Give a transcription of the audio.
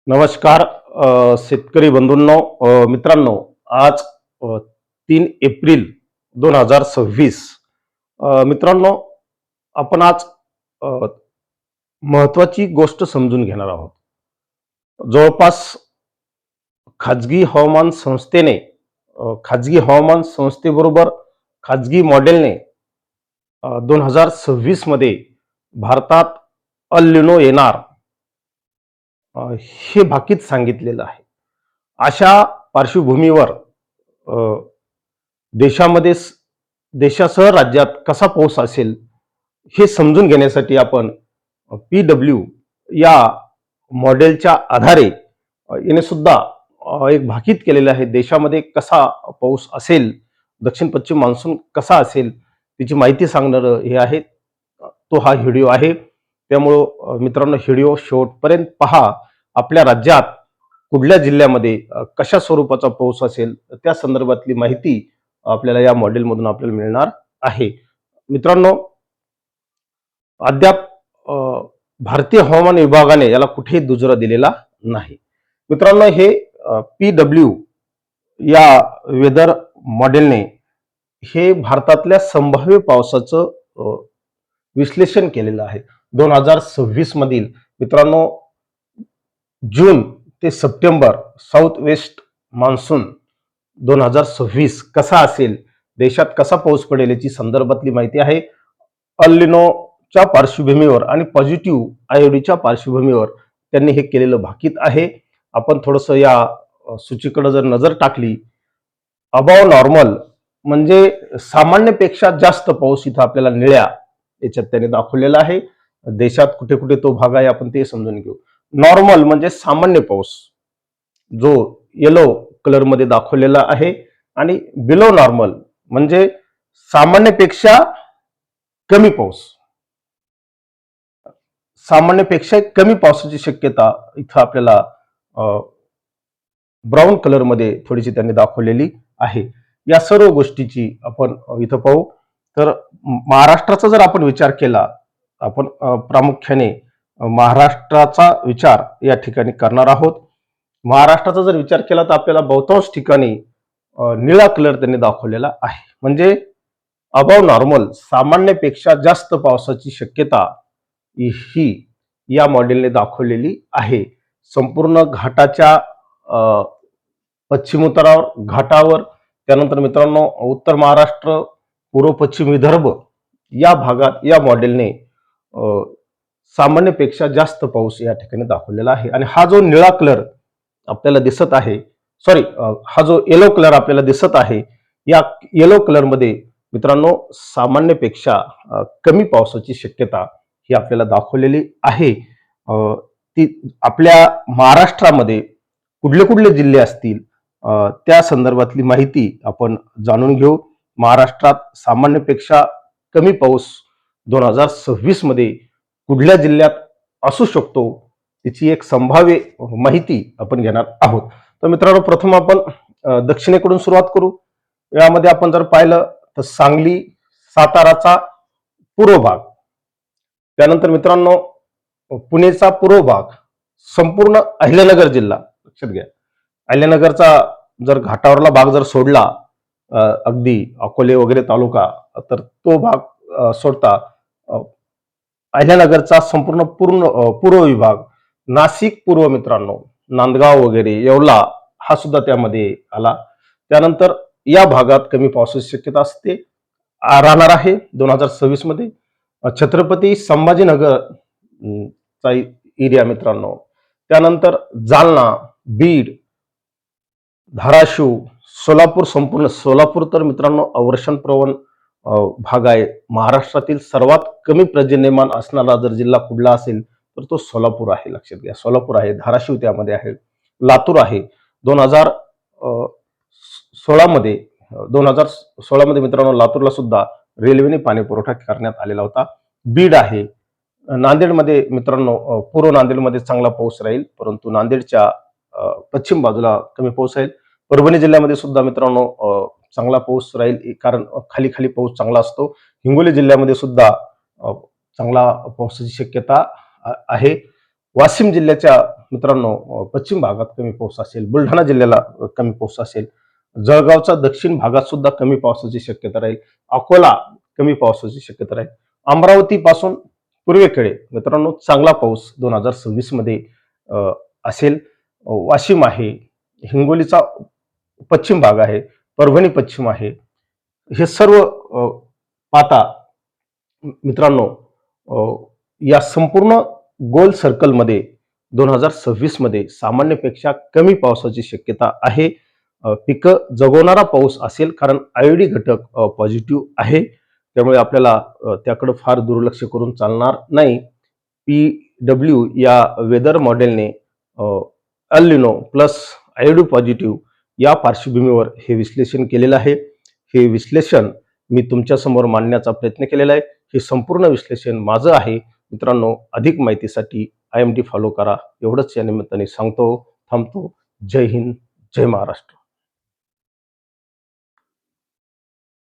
नमस्कार शेतकरी बंधूंनो, मित्रांनो. आज 3 एप्रिल 2026. मित्रांनो, आपण आज महत्वाची गोष्ट समजून घेणार आहोत. जवळपास खाजगी हवामान संस्थेने खाजगी हवामान संस्थेबरोबर खाजगी मॉडेलने 2026 मध्ये भारतात अल निनो येणार हे भाकीत सांगितलेलं आहे. अशा पार्श्वभूमीवर देशामध्ये देशासह राज्यात कसा पाऊस असेल हे समजून घेण्यासाठी आपण PW या मॉडेलच्या आधारे याने सुद्धा एक भाकीत केलेलं आहे. देशामध्ये कसा पाऊस असेल, दक्षिण पश्चिम मान्सून कसा असेल त्याची माहिती सांगणारं हे आहे, तो हा व्हिडिओ आहे. त्यामुळं मित्रांनो, व्हिडिओ शेवटपर्यंत पहा. आपल्या राज्यात कुठल्या जिल्ह्यामध्ये कशा स्वरूपाचा पाऊस असेल त्या संदर्भातली माहिती आपल्याला या मॉडेलमधून आपल्याला मिळणार आहे. मित्रांनो, अद्याप भारतीय हवामान विभागाने याला कुठेही दुजोरा दिलेला नाही. मित्रांनो, हे PW या वेदर मॉडेलने हे भारतातल्या संभाव्य पावसाचं विश्लेषण केलेलं आहे. 2026 मधील मित्रांनो, जून ते सप्टेंबर साऊथ वेस्ट मान्सून 2026 कसा असेल, देशात कसा पाऊस पडेल याची संदर्भातली माहिती आहे. अल निनोच्या पार्श्वभूमीवर आणि पॉझिटिव्ह आयओडीच्या पार्श्वभूमीवर त्यांनी हे केलेलं भाकीत आहे. आपण थोडंसं या सूचीकडे जर नजर टाकली, अबाव नॉर्मल म्हणजे सामान्यपेक्षा जास्त पाऊस इथं आपल्याला निळ्या याच्यात त्याने दाखवलेला आहे. देशात कुठे कुठे तो भाग आहे आपण ते समजून घेऊ. नॉर्मल म्हणजे सामान्य पाऊस, जो येलो कलर मध्ये दाखवलेला आहे, आणि बिलो नॉर्मल म्हणजे सामान्यपेक्षा कमी पाऊस. सामान्यपेक्षा कमी पावसाची शक्यता इथं आपल्याला ब्राऊन कलर मध्ये थोडीशी त्यांनी दाखवलेली आहे. या सर्व गोष्टीची आपण इथं पाहू. तर महाराष्ट्राचा जर आपण विचार केला, आपण प्रामुख्याने महाराष्ट्राचा विचार या ठिकाणी करणार आहोत. महाराष्ट्राचा जर विचार केला तर आपल्याला बहुतांश ठिकाणी निळा कलर त्यांनी दाखवलेला आहे. म्हणजे अबाव नॉर्मल, सामान्यपेक्षा जास्त पावसाची शक्यता ही या मॉडेलने दाखवलेली आहे. संपूर्ण घाटाच्या पश्चिमोत्तरावर घाटावर, त्यानंतर मित्रांनो उत्तर महाराष्ट्र, पूर्व पश्चिम विदर्भ या भागात या मॉडेलने सामान्यपेक्षा जास्त पाऊस या ठिकाणी दाखवलेला आहे. आणि हा जो निळा कलर आपल्याला दिसत आहे, हा जो येलो कलर आपल्याला दिसत आहे, या येलो कलर मध्ये मित्रांनो सामान्यपेक्षा कमी पावसाची शक्यता ही आपल्याला दाखवलेली आहे. ती आपल्या महाराष्ट्रामध्ये कुठले कुठले जिल्हे असतील त्या संदर्भातली माहिती आपण जाणून घेऊ. महाराष्ट्रात सामान्यपेक्षा कमी पाऊस 2026 मध्ये कुठल्या जिल्ह्यात असू शकतो त्याची एक संभाव्य माहिती आपण घेणार आहोत. तर मित्रांनो, प्रथम आपण दक्षिणेकडून सुरुवात करू. यामध्ये आपण जर पाहिलं तर सांगली, साताराचा पूर्व भाग, त्यानंतर मित्रांनो पुणेचा पूर्व भाग, संपूर्ण अहिल्यानगर जिल्हा लक्षात घ्या. अहिल्यानगरचा जर घाटावरला भाग जर सोडला, अगदी अकोले वगैरे तालुका, तर तो भाग सोडता अहिल्यानगरचा संपूर्ण पूर्व विभाग, नाशिक पूर्व मित्रांनो, नांदगाव वगैरे, येवला हा सुद्धा त्यामध्ये आला. त्यानंतर या भागात कमी पावसाची शक्यता असते राहणार आहे 2026 मध्ये. छत्रपती संभाजीनगर चा एरिया मित्रांनो, त्यानंतर जालना, बीड, धाराशिव, सोलापूर, संपूर्ण सोलापूर तर मित्रांनो अवर्षणप्रवण भाग आहे. महाराष्ट्रातील सर्वात कमी पर्जन्यमान असणारा जर जिल्हा कुठला असेल तर तो सोलापूर आहे. लक्षात घ्या, सोलापूर आहे. धाराशिव त्यामध्ये आहे, लातूर आहे. 2016 मध्ये मित्रांनो लातूरला सुद्धा रेल्वेने पाणी पुरवठा करण्यात आलेला होता. बीड आहे. नांदेडमध्ये मित्रांनो पूर्व नांदेडमध्ये चांगला पाऊस राहील, परंतु नांदेडच्या पश्चिम बाजूला कमी पाऊस राहील. परभणी जिल्ह्यामध्ये सुद्धा मित्रांनो चांगला पाऊस राहील, कारण खाली खाली पाऊस चांगला असतो. हिंगोली जिल्ह्यामध्ये सुद्धा चांगला पावसाची शक्यता आहे. वाशिम जिल्ह्याच्या मित्रांनो पश्चिम भागात कमी पाऊस असेल, बुलढाणा जिल्ह्याला कमी पाऊस असेल, जळगावच्या दक्षिण भागात सुद्धा कमी पावसाची शक्यता राहील, अकोला कमी पावसाची शक्यता राहील, अमरावती पासून पूर्वेकडे मित्रांनो चांगला पाऊस 2026 मध्ये असेल. वाशिम आहे, हिंगोलीचा पश्चिम भाग आहे, परभणी पश्चिम आहे. हे सर्व पाहता मित्रांनो या संपूर्ण गोल सर्कलमध्ये 2026 मध्ये सामान्यपेक्षा कमी पावसाची शक्यता आहे. पिकं जगवणारा पाऊस असेल, कारण आयोडी घटक पॉझिटिव्ह आहे, त्यामुळे आपल्याला त्याकडे फार दुर्लक्ष करून चालणार नाही. PW या वेदर मॉडेलने एल निनो प्लस आयोडी पॉझिटिव्ह या पार्श्वभूमीवर हे विश्लेषण केलेलं आहे. हे विश्लेषण मी तुमच्या समोर मांडण्याचा प्रयत्न केलेला आहे. हे संपूर्ण विश्लेषण माझं आहे. मित्रांनो, अधिक माहितीसाठी IMD फॉलो करा. एवढंच या निमित्ताने सांगतो, थांबतो. जय हिंद, जय महाराष्ट्र.